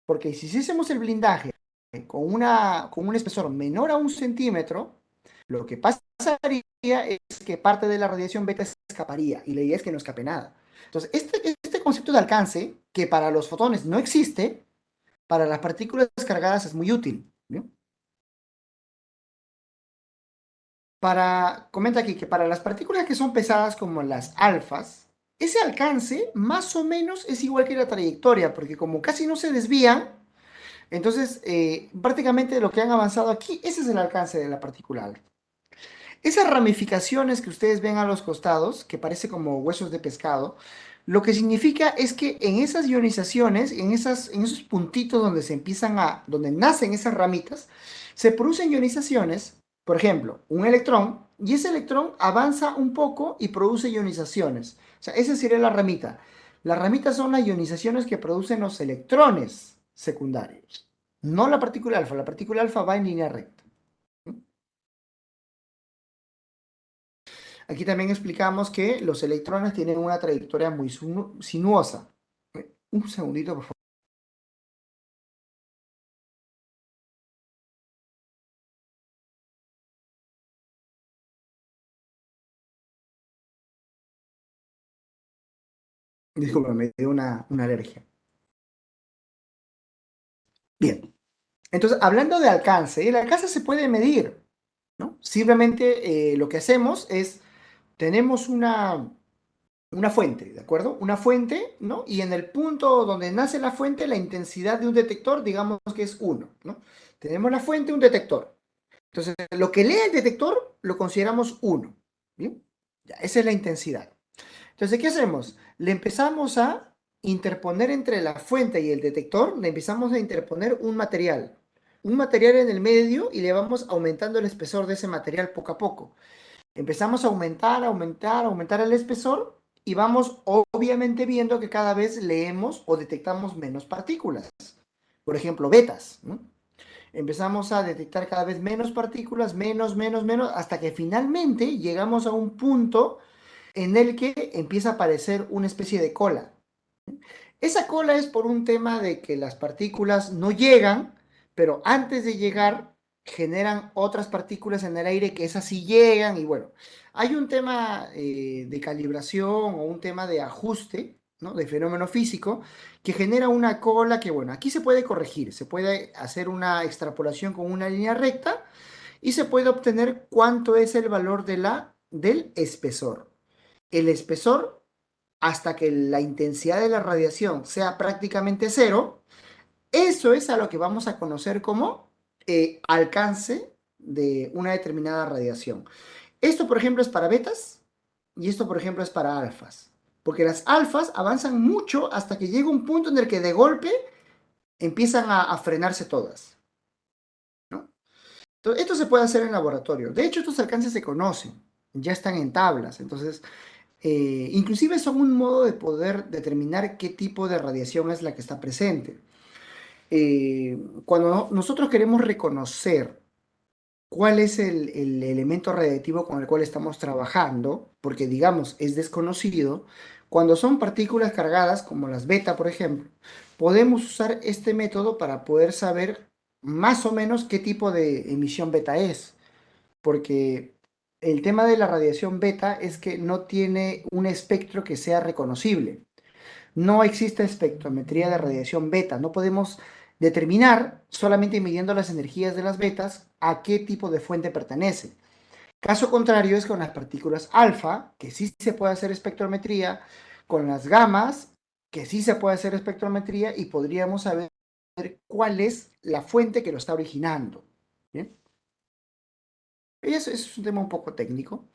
porque si hiciésemos el blindaje con un espesor menor a 1 centímetro, lo que pasaría es que parte de la radiación beta escaparía, y la idea es que no escape nada. Entonces, este concepto de alcance, que para los fotones no existe, para las partículas cargadas es muy útil. ¿Bien? Comenta aquí que para las partículas que son pesadas como las alfas, ese alcance más o menos es igual que la trayectoria, porque como casi no se desvían, entonces prácticamente lo que han avanzado aquí, ese es el alcance de la partícula alfa. Esas ramificaciones que ustedes ven a los costados, que parece como huesos de pescado, lo que significa es que en esas ionizaciones, en esos puntitos donde nacen esas ramitas, se producen ionizaciones, por ejemplo, un electrón, y ese electrón avanza un poco y produce ionizaciones. O sea, esa sería la ramita. Las ramitas son las ionizaciones que producen los electrones secundarios, no la partícula alfa. La partícula alfa va en línea recta. Aquí también explicamos que los electrones tienen una trayectoria muy sinuosa. Un segundito, por favor. Disculpa, me dio una alergia. Bien. Entonces, hablando de alcance, el alcance se puede medir, ¿no? Simplemente lo que hacemos es, tenemos una fuente, ¿de acuerdo? Una fuente, ¿no? Y en el punto donde nace la fuente, la intensidad de un detector, digamos que es 1, ¿no? Tenemos la fuente, un detector. Entonces, lo que lee el detector lo consideramos 1, ¿bien? Ya, esa es la intensidad. Entonces, ¿qué hacemos? Le empezamos a interponer entre la fuente y el detector, le empezamos a interponer un material en el medio, y le vamos aumentando el espesor de ese material poco a poco. Empezamos a aumentar, aumentar, aumentar el espesor, y vamos obviamente viendo que cada vez leemos o detectamos menos partículas. Por ejemplo, betas, ¿no? Empezamos a detectar cada vez menos partículas, menos, menos, menos, hasta que finalmente llegamos a un punto en el que empieza a aparecer una especie de cola. Esa cola es por un tema de que las partículas no llegan, pero antes de llegar generan otras partículas en el aire que esas sí llegan, y bueno, hay un tema de calibración o un tema de ajuste, ¿no? De fenómeno físico que genera una cola que, bueno, aquí se puede corregir, se puede hacer una extrapolación con una línea recta y se puede obtener cuánto es el valor del espesor. El espesor hasta que la intensidad de la radiación sea prácticamente cero, eso es a lo que vamos a conocer como alcance de una determinada radiación. Esto, por ejemplo, es para betas y esto, por ejemplo, es para alfas. Porque las alfas avanzan mucho hasta que llega un punto en el que de golpe empiezan a frenarse todas, ¿no? Entonces, esto se puede hacer en laboratorio. De hecho, estos alcances se conocen, ya están en tablas. Entonces, inclusive son un modo de poder determinar qué tipo de radiación es la que está presente. Cuando nosotros queremos reconocer cuál es el elemento radiactivo con el cual estamos trabajando, porque digamos es desconocido, cuando son partículas cargadas, como las beta, por ejemplo, podemos usar este método para poder saber más o menos qué tipo de emisión beta es, porque el tema de la radiación beta es que no tiene un espectro que sea reconocible. No existe espectrometría de radiación beta. No podemos determinar, solamente midiendo las energías de las betas, a qué tipo de fuente pertenece. Caso contrario es con las partículas alfa, que sí se puede hacer espectrometría, con las gamas, que sí se puede hacer espectrometría y podríamos saber cuál es la fuente que lo está originando. ¿Bien? Y eso es un tema un poco técnico.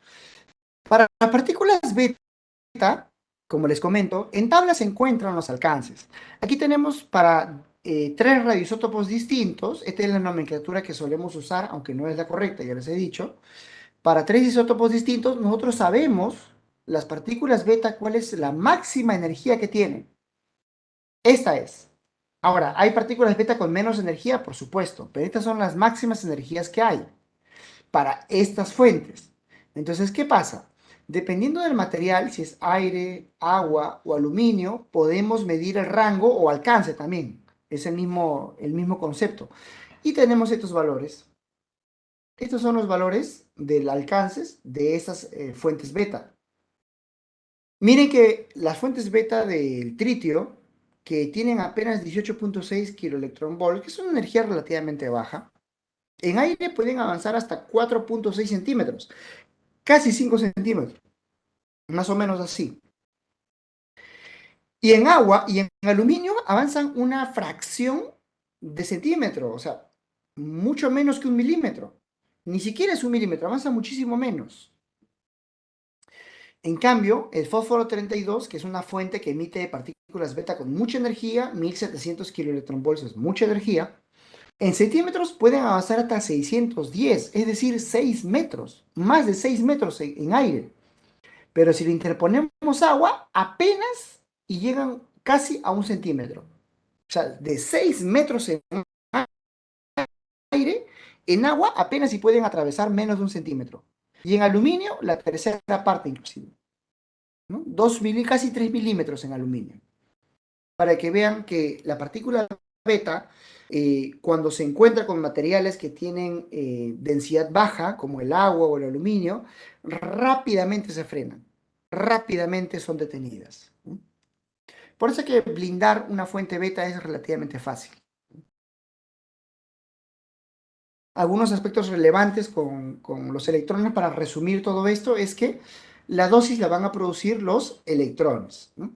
Para las partículas beta, como les comento, en tabla se encuentran los alcances. Aquí tenemos para tres radioisótopos distintos, esta es la nomenclatura que solemos usar, aunque no es la correcta, ya les he dicho. Para tres isótopos distintos, nosotros sabemos las partículas beta cuál es la máxima energía que tienen. Esta es. Ahora, ¿hay partículas beta con menos energía? Por supuesto, pero estas son las máximas energías que hay para estas fuentes. Entonces, ¿qué pasa? Dependiendo del material, si es aire, agua o aluminio, podemos medir el rango o alcance también. Es el mismo concepto. Y tenemos estos valores. Estos son los valores del alcance de esas fuentes beta. Miren que las fuentes beta del tritio, que tienen apenas 18.6 kiloelectronvolts, que es una energía relativamente baja, en aire pueden avanzar hasta 4.6 centímetros, casi 5 centímetros, más o menos así. Y en agua y en aluminio avanzan una fracción de centímetro, o sea, mucho menos que un milímetro. Ni siquiera es un milímetro, avanza muchísimo menos. En cambio, el fósforo 32, que es una fuente que emite partículas beta con mucha energía, 1700 kiloelectronvolts es mucha energía, en centímetros pueden avanzar hasta 610, es decir, 6 metros, más de 6 metros en aire. Pero si le interponemos agua, apenas y llegan casi a un centímetro. O sea, de 6 metros en aire, en agua apenas si pueden atravesar menos de un centímetro. Y en aluminio, la tercera parte inclusive, ¿no? Casi 3 milímetros en aluminio. Para que vean que la partícula beta, cuando se encuentra con materiales que tienen densidad baja, como el agua o el aluminio, rápidamente se frenan, rápidamente son detenidas. Por eso es que blindar una fuente beta es relativamente fácil. Algunos aspectos relevantes con los electrones para resumir todo esto es que la dosis la van a producir los electrones, ¿no?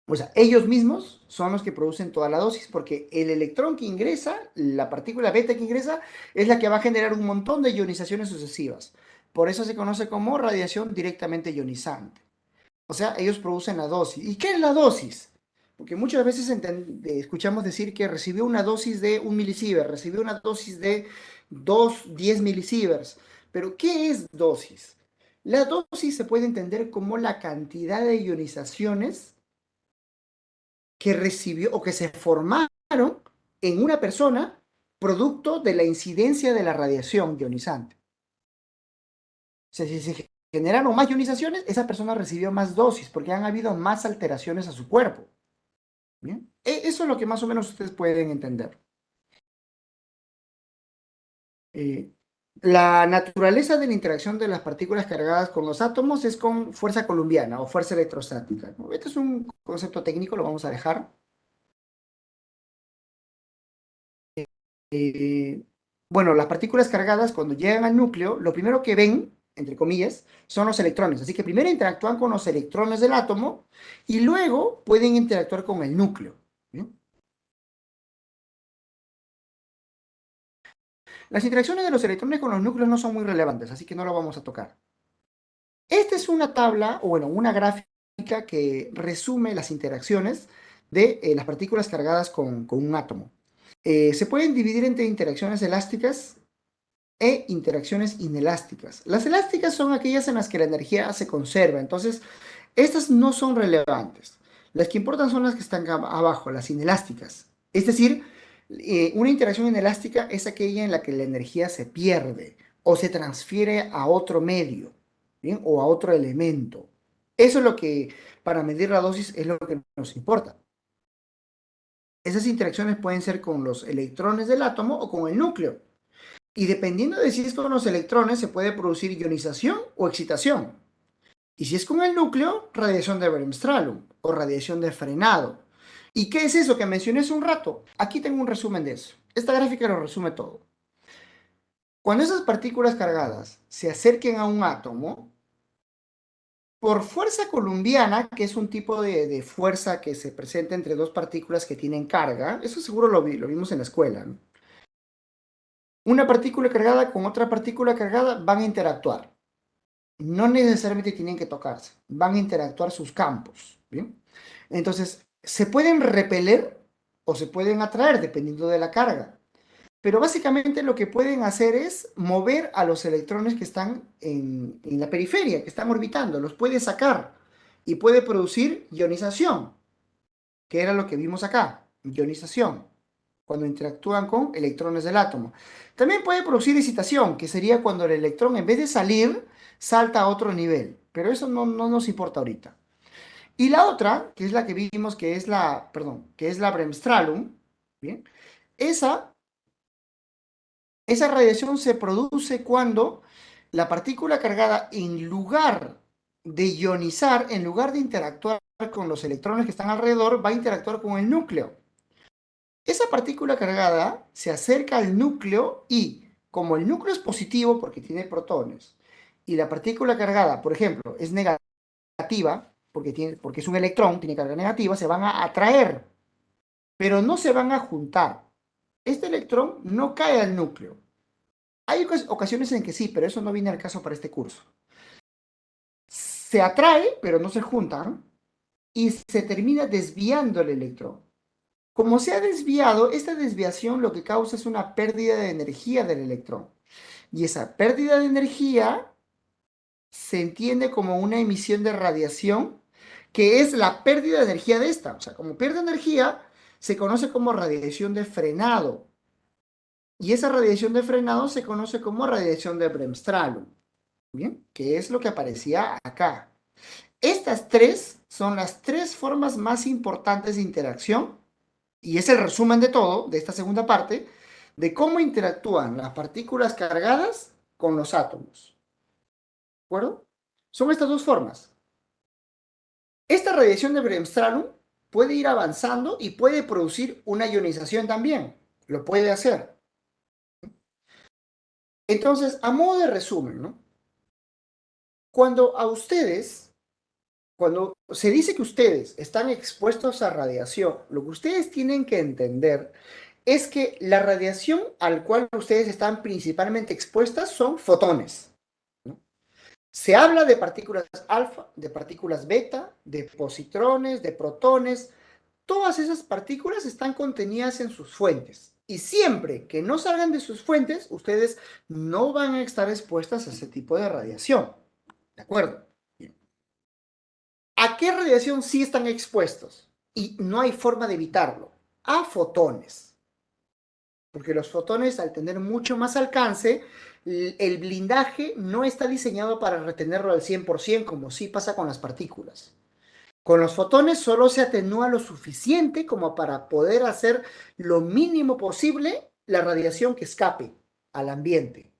O sea, ellos mismos son los que producen toda la dosis porque el electrón que ingresa, la partícula beta que ingresa, es la que va a generar un montón de ionizaciones sucesivas. Por eso se conoce como radiación directamente ionizante. O sea, ellos producen la dosis. ¿Y qué es la dosis? Porque muchas veces escuchamos decir que recibió una dosis de 1 milisievert, recibió una dosis de 10 milisieverts. Pero ¿qué es dosis? La dosis se puede entender como la cantidad de ionizaciones que recibió o que se formaron en una persona producto de la incidencia de la radiación ionizante. O sea, si se generaron más ionizaciones, esa persona recibió más dosis porque han habido más alteraciones a su cuerpo. ¿Bien? Eso es lo que más o menos ustedes pueden entender. Eh, la naturaleza de la interacción de las partículas cargadas con los átomos es con fuerza coulombiana o fuerza electrostática, ¿no? Este es un concepto técnico, lo vamos a dejar. Eh, bueno, las partículas cargadas cuando llegan al núcleo, lo primero que ven entre comillas, son los electrones. Así que primero interactúan con los electrones del átomo y luego pueden interactuar con el núcleo. ¿Bien? Las interacciones de los electrones con los núcleos no son muy relevantes, así que no lo vamos a tocar. Esta es una tabla, o bueno, una gráfica que resume las interacciones de las partículas cargadas con un átomo. Se pueden dividir entre interacciones elásticas e interacciones inelásticas. Las elásticas son aquellas en las que la energía se conserva, entonces estas no son relevantes. Las que importan son las que están abajo, las inelásticas. Es decir, una interacción inelástica es aquella en la que la energía se pierde o se transfiere a otro medio, ¿bien? O a otro elemento. Eso es lo que, para medir la dosis, es lo que nos importa. Esas interacciones pueden ser con los electrones del átomo o con el núcleo. Y dependiendo de si es con los electrones, se puede producir ionización o excitación. Y si es con el núcleo, radiación de Bremsstrahlung o radiación de frenado. ¿Y qué es eso que mencioné hace un rato? Aquí tengo un resumen de eso. Esta gráfica lo resume todo. Cuando esas partículas cargadas se acerquen a un átomo, por fuerza coulombiana, que es un tipo de fuerza que se presenta entre dos partículas que tienen carga, eso seguro lo vimos en la escuela, ¿no? Una partícula cargada con otra partícula cargada van a interactuar. No necesariamente tienen que tocarse, van a interactuar sus campos, ¿bien? Entonces, se pueden repeler o se pueden atraer dependiendo de la carga, pero básicamente lo que pueden hacer es mover a los electrones que están en la periferia, que están orbitando, los puede sacar y puede producir ionización, que era lo que vimos acá, ionización, cuando interactúan con electrones del átomo. También puede producir excitación, que sería cuando el electrón en vez de salir, salta a otro nivel, pero eso no nos importa ahorita. Y la otra, que es la que vimos, que es la, perdón, que es la Bremsstrahlung, ¿bien? Esa, esa radiación se produce cuando la partícula cargada, en lugar de ionizar, en lugar de interactuar con los electrones que están alrededor, va a interactuar con el núcleo. Esa partícula cargada se acerca al núcleo y, como el núcleo es positivo porque tiene protones, y la partícula cargada, por ejemplo, es negativa porque es un electrón, tiene carga negativa, se van a atraer, pero no se van a juntar. Este electrón no cae al núcleo. Hay ocasiones en que sí, pero eso no viene al caso para este curso. Se atrae, pero no se juntan, y se termina desviando el electrón. Como se ha desviado, esta desviación lo que causa es una pérdida de energía del electrón. Y esa pérdida de energía se entiende como una emisión de radiación, que es la pérdida de energía de esta. O sea, como pierde energía, se conoce como radiación de frenado. Y esa radiación de frenado se conoce como radiación de Bremsstrahlung. ¿Bien? Que es lo que aparecía acá. Estas tres son las tres formas más importantes de interacción y es el resumen de todo, de esta segunda parte, de cómo interactúan las partículas cargadas con los átomos. ¿De acuerdo? Son estas dos formas. Esta radiación de Bremsstrahlung puede ir avanzando y puede producir una ionización también. Lo puede hacer. Entonces, a modo de resumen, ¿no? Cuando a ustedes, cuando se dice que ustedes están expuestos a radiación, lo que ustedes tienen que entender es que la radiación al cual ustedes están principalmente expuestas son fotones, ¿no? Se habla de partículas alfa, de partículas beta, de positrones, de protones. Todas esas partículas están contenidas en sus fuentes. Y siempre que no salgan de sus fuentes, ustedes no van a estar expuestas a ese tipo de radiación. ¿De acuerdo? Bien. ¿A qué radiación sí están expuestos? Y no hay forma de evitarlo. A fotones. Porque los fotones, al tener mucho más alcance, el blindaje no está diseñado para retenerlo al 100%, como sí pasa con las partículas. Con los fotones solo se atenúa lo suficiente como para poder hacer lo mínimo posible la radiación que escape al ambiente.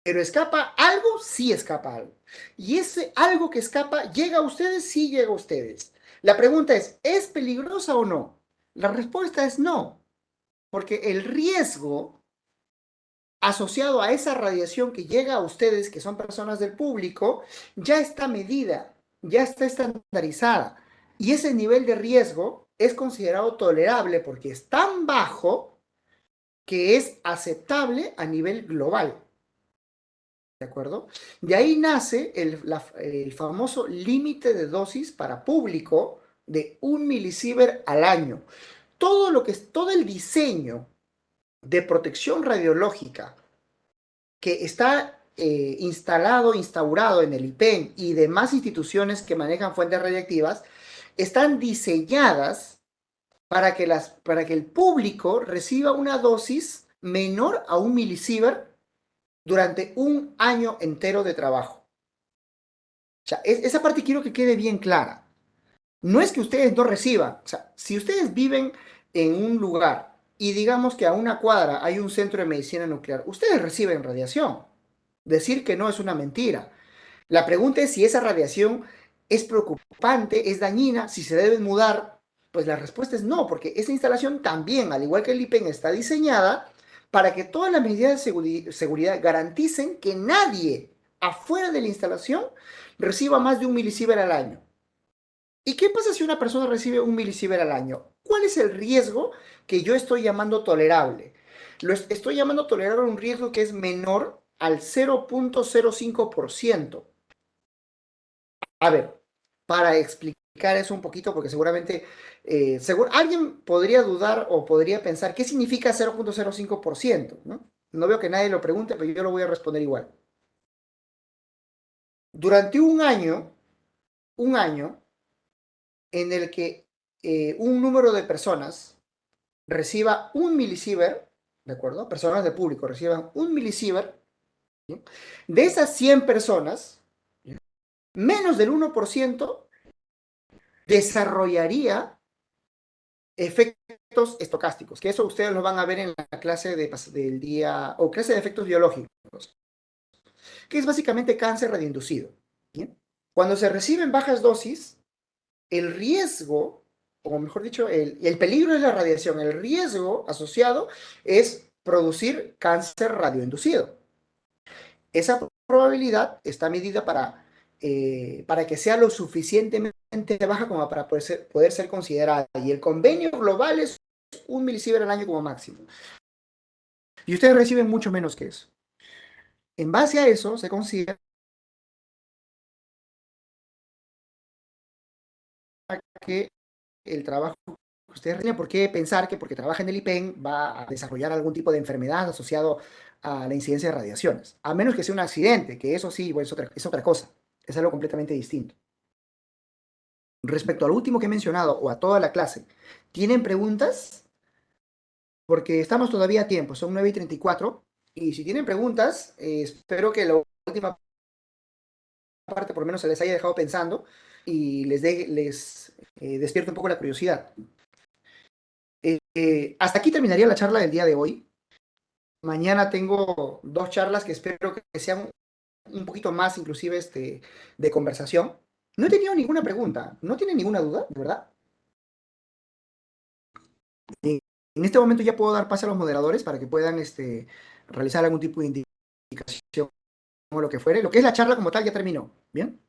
Pero escapa algo, sí escapa algo. Y ese algo que escapa llega a ustedes, sí llega a ustedes. La pregunta ¿es peligrosa o no? La respuesta es no, porque el riesgo asociado a esa radiación que llega a ustedes, que son personas del público, ya está medida, ya está estandarizada. Y ese nivel de riesgo es considerado tolerable porque es tan bajo que es aceptable a nivel global. ¿De acuerdo? De ahí nace el famoso límite de dosis para público de 1 milisievert al año. Todo el diseño de protección radiológica que está instalado, instaurado en el IPEN y demás instituciones que manejan fuentes radiactivas, están diseñadas para que el público reciba una dosis menor a 1 milisievert durante un año entero de trabajo. O sea, esa parte quiero que quede bien clara. No es que ustedes no reciban, o sea, si ustedes viven en un lugar y digamos que a una cuadra hay un centro de medicina nuclear, ustedes reciben radiación. Decir que no es una mentira. La pregunta es si esa radiación es preocupante, es dañina, si se deben mudar. Pues la respuesta es no, porque esa instalación también, al igual que el IPEN, está diseñada para que todas las medidas de seguridad garanticen que nadie afuera de la instalación reciba más de 1 milisievert al año. ¿Y qué pasa si una persona recibe 1 milisievert al año? ¿Cuál es el riesgo que yo estoy llamando tolerable? Estoy llamando tolerable un riesgo que es menor al 0,05%. A ver, para explicar eso un poquito, porque seguramente alguien podría dudar o podría pensar, ¿qué significa 0,05%? ¿No? No veo que nadie lo pregunte, pero yo lo voy a responder igual. Durante un año en el que un número de personas reciba 1 milisievert, ¿de acuerdo? Personas de público reciban 1 milisievert, ¿sí? De esas 100 personas, menos del 1% desarrollaría efectos estocásticos, que eso ustedes lo van a ver en la clase del día, o clase de efectos biológicos, que es básicamente cáncer radioinducido. ¿Bien? Cuando se reciben bajas dosis, el riesgo, o mejor dicho, el peligro es la radiación, el riesgo asociado es producir cáncer radioinducido. Esa probabilidad está medida para que sea lo suficientemente baja como para poder ser considerada. Y el convenio global es 1 milisievert al año como máximo. Y ustedes reciben mucho menos que eso. En base a eso, se considera que el trabajo que ustedes tienen por qué pensar que porque trabaja en el IPEN va a desarrollar algún tipo de enfermedad asociado a la incidencia de radiaciones. A menos que sea un accidente, que eso sí, bueno, es otra cosa. Es algo completamente distinto. Respecto al último que he mencionado o a toda la clase, ¿tienen preguntas? Porque estamos todavía a tiempo, son 9:34. Y si tienen preguntas, espero que la última parte por lo menos se les haya dejado pensando y les despierte un poco la curiosidad. Hasta aquí terminaría la charla del día de hoy. Mañana tengo dos charlas que espero que sean un poquito más inclusive de conversación. No he tenido ninguna pregunta, no tienen ninguna duda, de verdad. En este momento ya puedo dar pase a los moderadores para que puedan realizar algún tipo de indicación o lo que fuere. Lo que es la charla como tal ya terminó. ¿Bien?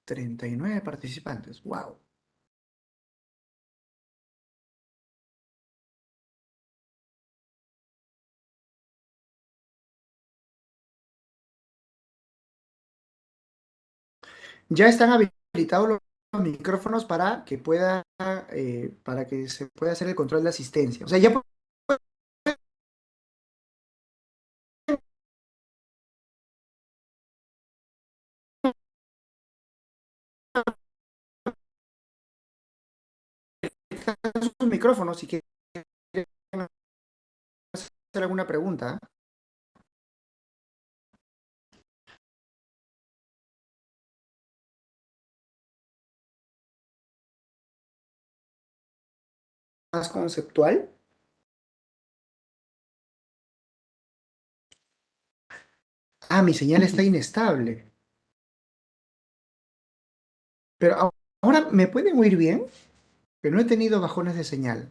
39 participantes. ¡Wow! Ya están habilitados los micrófonos para que se pueda hacer el control de asistencia. O sea, ya pueden sus micrófonos si quieren hacer alguna pregunta. Más conceptual. Ah, mi señal está inestable. Pero ahora, ¿me pueden oír bien? pero no he tenido bajones de señal.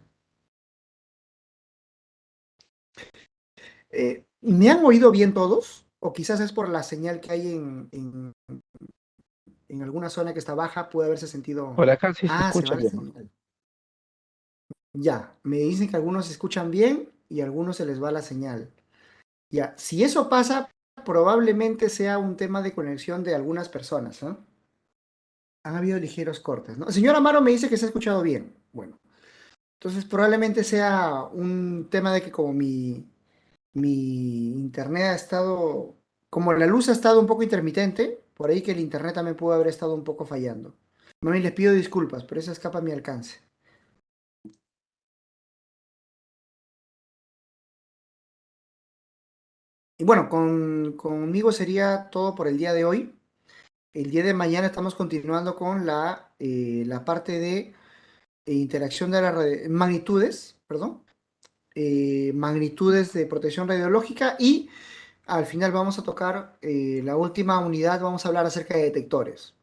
¿Me han oído bien todos? O quizás es por la señal que hay en alguna zona que está baja, puede haberse sentido. Por acá sí se Ah, se escucha va la bien. señal. Ya, me dicen que algunos se escuchan bien y a algunos se les va la señal. Ya, si eso pasa, probablemente sea un tema de conexión de algunas personas, ¿no? Han habido ligeros cortes, ¿no? El señor Amaro me dice que se ha escuchado bien. Bueno, entonces probablemente sea un tema de que como mi internet ha estado, como la luz ha estado un poco intermitente, por ahí que el internet también pudo haber estado un poco fallando. Mami, les pido disculpas, pero eso escapa a mi alcance. Y bueno, conmigo sería todo por el día de hoy. El día de mañana estamos continuando con la parte de interacción de las magnitudes, perdón, magnitudes de protección radiológica y al final vamos a tocar la última unidad, vamos a hablar acerca de detectores.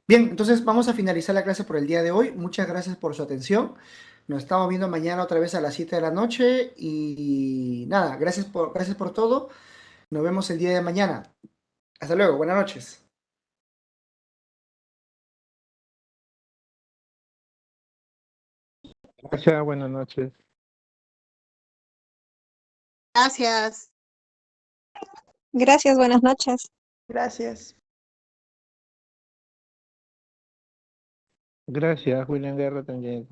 Bien, entonces vamos a finalizar la clase por el día de hoy. Muchas gracias por su atención. Nos estamos viendo mañana otra vez a las 7 de la noche y nada, gracias por todo. Nos vemos el día de mañana. Hasta luego, buenas noches. Gracias, buenas noches. Gracias. Gracias, buenas noches. Gracias. Gracias, William Guerra también.